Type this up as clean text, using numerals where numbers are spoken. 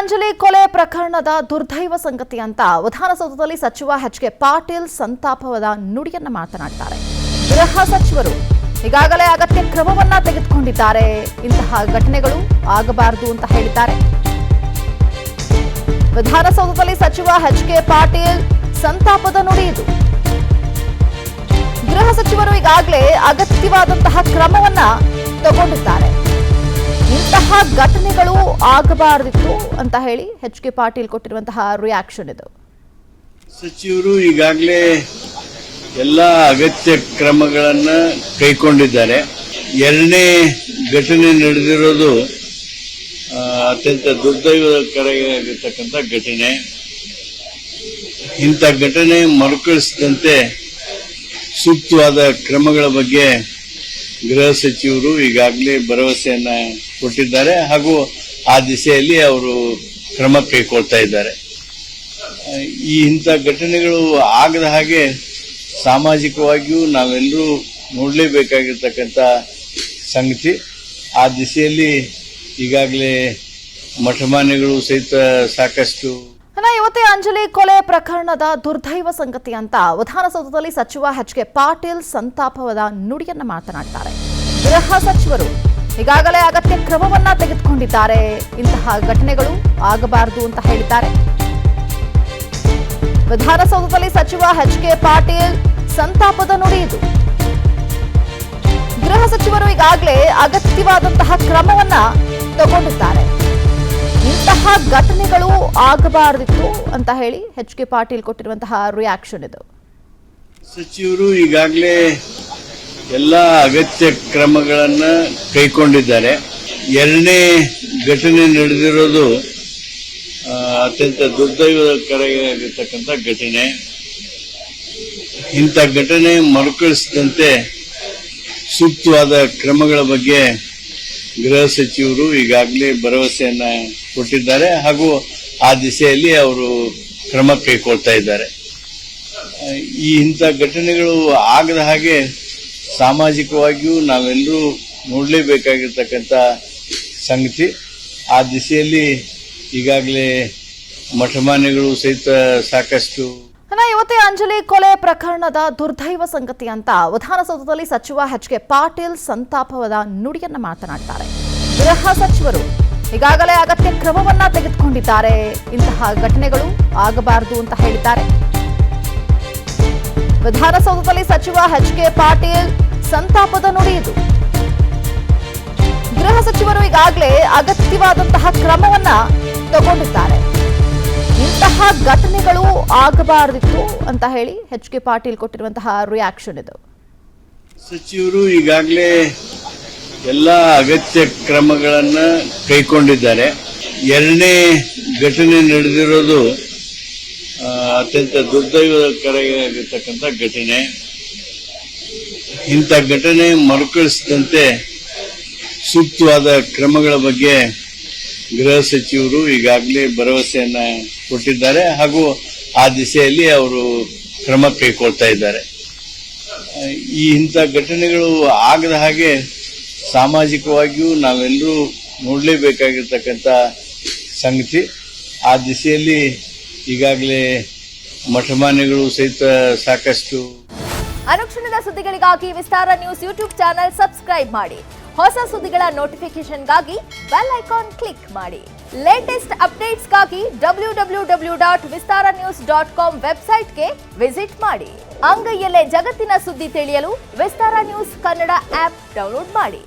ಅಂಜಲಿ ಕೊಲೆ ಪ್ರಕರಣದ ದುರ್ದೈವ ಸಂಗತಿ ಅಂತ ವಿಧಾನಸೌಧದಲ್ಲಿ ಸಚಿವ ಎಚ್.ಕೆ. ಪಾಟೀಲ್ ಸಂತಾಪದ ನುಡಿಯನ್ನ ಮಾತನಾಡುತ್ತಾರೆ. ಗೃಹ ಸಚಿವರು ಈಗಾಗಲೇ ಅಗತ್ಯ ಕ್ರಮವನ್ನ ತೆಗೆದುಕೊಂಡಿದ್ದಾರೆ. ಇಂತಹ ಘಟನೆಗಳು ಆಗಬಾರದು ಅಂತ ಹೇಳಿದ್ದಾರೆ. ವಿಧಾನಸೌಧದಲ್ಲಿ ಸಚಿವ ಎಚ್.ಕೆ. ಪಾಟೀಲ್ ಸಂತಾಪದ ನುಡಿ ಇದು. ಗೃಹ ಸಚಿವರು ಈಗಾಗಲೇ ಅಗತ್ಯವಾದಂತಹ ಕ್ರಮವನ್ನ ತಗೊಂಡಿದ್ದಾರೆ. ಇಂತಹ ಘಟನೆಗಳು ಆಗಬಾರದಿತ್ತು ಅಂತ ಹೇಳಿ ಎಚ್.ಕೆ. ಪಾಟೀಲ್ ಕೊಟ್ಟಿರುವಂತಹ ರಿಯಾಕ್ಷನ್ ಇದು. ಸಚಿವರು ಈಗಾಗಲೇ ಎಲ್ಲ ಅಗತ್ಯ ಕ್ರಮಗಳನ್ನ ಕೈಗೊಂಡಿದ್ದಾರೆ. ಎರಡನೇ ಘಟನೆ ನಡೆದಿರೋದು ಅತ್ಯಂತ ದುರ್ದೈವಕರವಾಗಿರ್ತಕ್ಕಂಥ ಘಟನೆ. ಇಂಥ ಘಟನೆ ಮರುಕಳಿಸದಂತೆ ಸೂಕ್ತವಾದ ಕ್ರಮಗಳ ಬಗ್ಗೆ ಗೃಹ ಸಚಿವರು ಈಗಾಗಲೇ ಭರವಸೆಯನ್ನ ಕೊಟ್ಟಿದ್ದಾರೆ ಹಾಗೂ ಆ ದಿಸೆಯಲ್ಲಿ ಅವರು ಕ್ರಮ ಕೈಗೊಳ್ತಾ ಇದ್ದಾರೆ. ಇಂಥ ಘಟನೆಗಳು ಆಗದ ಹಾಗೆ ಸಾಮಾಜಿಕವಾಗಿಯೂ ನಾವೆಲ್ಲರೂ ನೋಡಲೇಬೇಕಾಗಿರ್ತಕ್ಕಂಥ ಸಂಗತಿ. ಆ ದಿಸೆಯಲ್ಲಿ ಈಗಾಗಲೇ ಮಠಮಾನ್ಯಗಳು ಸಹಿತ ಸಾಕಷ್ಟು. ಇವತ್ತೇ ಅಂಜಲಿ ಕೊಲೆ ಪ್ರಕರಣದ ದುರ್ದೈವ ಸಂಗತಿ ಅಂತ ವಿಧಾನಸೌಧದಲ್ಲಿ ಸಚಿವ ಎಚ್.ಕೆ. ಪಾಟೀಲ್ ಸಂತಾಪದ ನುಡಿಯನ್ನ ಮಾತನಾಡುತ್ತಾರೆ. ಗೃಹ ಸಚಿವರು ಈಗಾಗಲೇ ಅಗತ್ಯ ಕ್ರಮವನ್ನ ತೆಗೆದುಕೊಂಡಿದ್ದಾರೆ. ಇಂತಹ ಘಟನೆಗಳು ಆಗಬಾರದು ಅಂತ ಹೇಳಿದ್ದಾರೆ. ವಿಧಾನಸೌಧದಲ್ಲಿ ಸಚಿವ ಎಚ್.ಕೆ. ಪಾಟೀಲ್ ಸಂತಾಪದ ನುಡಿ ಇದು. ಗೃಹ ಸಚಿವರು ಈಗಾಗಲೇ ಅಗತ್ಯವಾದಂತಹ ಕ್ರಮವನ್ನ ತಗೊಂಡಿದ್ದಾರೆ. ಇಂತಹ ಘಟನೆಗಳು ಆಗಬಾರದಿತ್ತು ಅಂತ ಹೇಳಿ ಎಚ್.ಕೆ. ಪಾಟೀಲ್ ಕೊಟ್ಟಿರುವಂತಹ ರಿಯಾಕ್ಷನ್ ಇದು. ಸಚಿವರು ಈಗಾಗಲೇ ಎಲ್ಲ ಅಗತ್ಯ ಕ್ರಮಗಳನ್ನ ಕೈಗೊಂಡಿದ್ದಾರೆ. ಎರಡನೇ ಘಟನೆ ನಡೆದಿರೋದು ಅತ್ಯಂತ ದುರ್ದೈವಕರವಾಗಿರ್ತಕ್ಕಂಥ ಘಟನೆ. ಇಂಥ ಘಟನೆ ಮರುಕಳಿಸದಂತೆ ಸೂಕ್ತವಾದ ಕ್ರಮಗಳ ಬಗ್ಗೆ ಗೃಹ ಸಚಿವರು ಈಗಾಗಲೇ ಭರವಸೆಯನ್ನ ಕೊಟ್ಟಿದ್ದಾರೆ ಹಾಗೂ ಆ ದಿಸೆಯಲ್ಲಿ ಅವರು ಕ್ರಮ ಕೈಗೊಳ್ತಾ ಇದ್ದಾರೆ. ಇಂಥ ಘಟನೆಗಳು ಆಗದ ಹಾಗೆ ಸಾಮಾಜಿಕವಾಗಿಯೂ ನಾವೆಲ್ಲರೂ ನೋಡಲೇಬೇಕಾಗಿರ್ತಕ್ಕಂಥ ಸಂಗತಿ. ಆ ದಿಸೆಯಲ್ಲಿ ಈಗಾಗಲೇ ಮಠಮಾನ್ಯಗಳು ಸಹಿತ ಸಾಕಷ್ಟು. ಇವತ್ತೇ ಅಂಜಲಿ ಕೊಲೆ ಪ್ರಕರಣದ ದುರ್ದೈವ ಸಂಗತಿ ಅಂತ ವಿಧಾನಸೌಧದಲ್ಲಿ ಸಚಿವ ಎಚ್.ಕೆ. ಪಾಟೀಲ್ ಸಂತಾಪದ ನುಡಿಯನ್ನ ಮಾತನಾಡುತ್ತಾರೆ. ಗೃಹ ಸಚಿವರು ಈಗಾಗಲೇ ಅಗತ್ಯ ಕ್ರಮವನ್ನ ತೆಗೆದುಕೊಂಡಿದ್ದಾರೆ. ಇಂತಹ ಘಟನೆಗಳು ಆಗಬಾರದು ಅಂತ ಹೇಳಿದ್ದಾರೆ. ವಿಧಾನಸೌಧದಲ್ಲಿ ಸಚಿವ ಎಚ್.ಕೆ. ಪಾಟೀಲ್ ಸಂತಾಪದ ನುಡಿ ಇದು. ಗೃಹ ಸಚಿವರು ಈಗಾಗಲೇ ಅಗತ್ಯವಾದಂತಹ ಕ್ರಮವನ್ನ ತಗೊಂಡಿದ್ದಾರೆ. ಇಂತಹ ಘಟನೆಗಳು ಆಗಬಾರದಿತ್ತು ಅಂತ ಹೇಳಿ ಎಚ್.ಕೆ. ಪಾಟೀಲ್ ಕೊಟ್ಟಿರುವಂತಹ ರಿಯಾಕ್ಷನ್ ಇದು. ಸಚಿವರು ಈಗಾಗಲೇ ಎಲ್ಲ ಅಗತ್ಯ ಕ್ರಮಗಳನ್ನ ಕೈಗೊಂಡಿದ್ದಾರೆ. ಎರಡನೇ ಘಟನೆ ನಡೆದಿರೋದು ಅತ್ಯಂತ ದುರ್ದೈವಕರವಾಗಿರ್ತಕ್ಕಂಥ ಘಟನೆ. ಇಂಥ ಘಟನೆ ಮರುಕಳಿಸದಂತೆ ಸೂಕ್ತವಾದ ಕ್ರಮಗಳ ಬಗ್ಗೆ ಗೃಹ ಸಚಿವರು ಈಗಾಗಲೇ ಭರವಸೆಯನ್ನ ಕೊಟ್ಟಿದ್ದಾರೆ ಹಾಗೂ ಆ ದಿಸೆಯಲ್ಲಿ ಅವರು ಕ್ರಮ ಕೈಗೊಳ್ತಾ ಇದ್ದಾರೆ. ಇಂಥ ಘಟನೆಗಳು ಆಗದ ಹಾಗೆ ಸಾಮಾಜಿಕವಾಗಿಯೂ ನಾವೆಲ್ಲರೂ ನೋಡಲೇಬೇಕಾಗಿರ್ತಕ್ಕಂಥ ಸಂಗತಿ. ಆ ದಿಸೆಯಲ್ಲಿ ಈಗಾಗಲೇ ಮಠಮಾನ್ಯಗಳು ಸಹಿತ ಸಾಕಷ್ಟು. ಅನುಕ್ಷಣದ ಸುದ್ದಿಗಳಿಗಾಗಿ ವಿಸ್ತಾರ ನ್ಯೂಸ್ ಯೂಟ್ಯೂಬ್ ಚಾನೆಲ್ ಸಬ್ಸ್ಕ್ರೈಬ್ ಮಾಡಿ. ಹೊಸ ಸುದ್ದಿಗಳ ನೋಟಿಫಿಕೇಶನ್ಗಾಗಿ ಬೆಲ್ ಐಕಾನ್ ಕ್ಲಿಕ್ ಮಾಡಿ. ಲೇಟೆಸ್ಟ್ ಅಪ್ಡೇಟ್ಸ್ಗಾಗಿ www.vistaranews.com ವೆಬ್ಸೈಟ್ಗೆ ವಿಸಿಟ್ ಮಾಡಿ. ಅಂಗೈಯಲ್ಲೇ ಜಗತ್ತಿನ ಸುದ್ದಿ ತಿಳಿಯಲು ವಿಸ್ತಾರ ನ್ಯೂಸ್ ಕನ್ನಡ ಆಪ್ ಡೌನ್ಲೋಡ್ ಮಾಡಿ.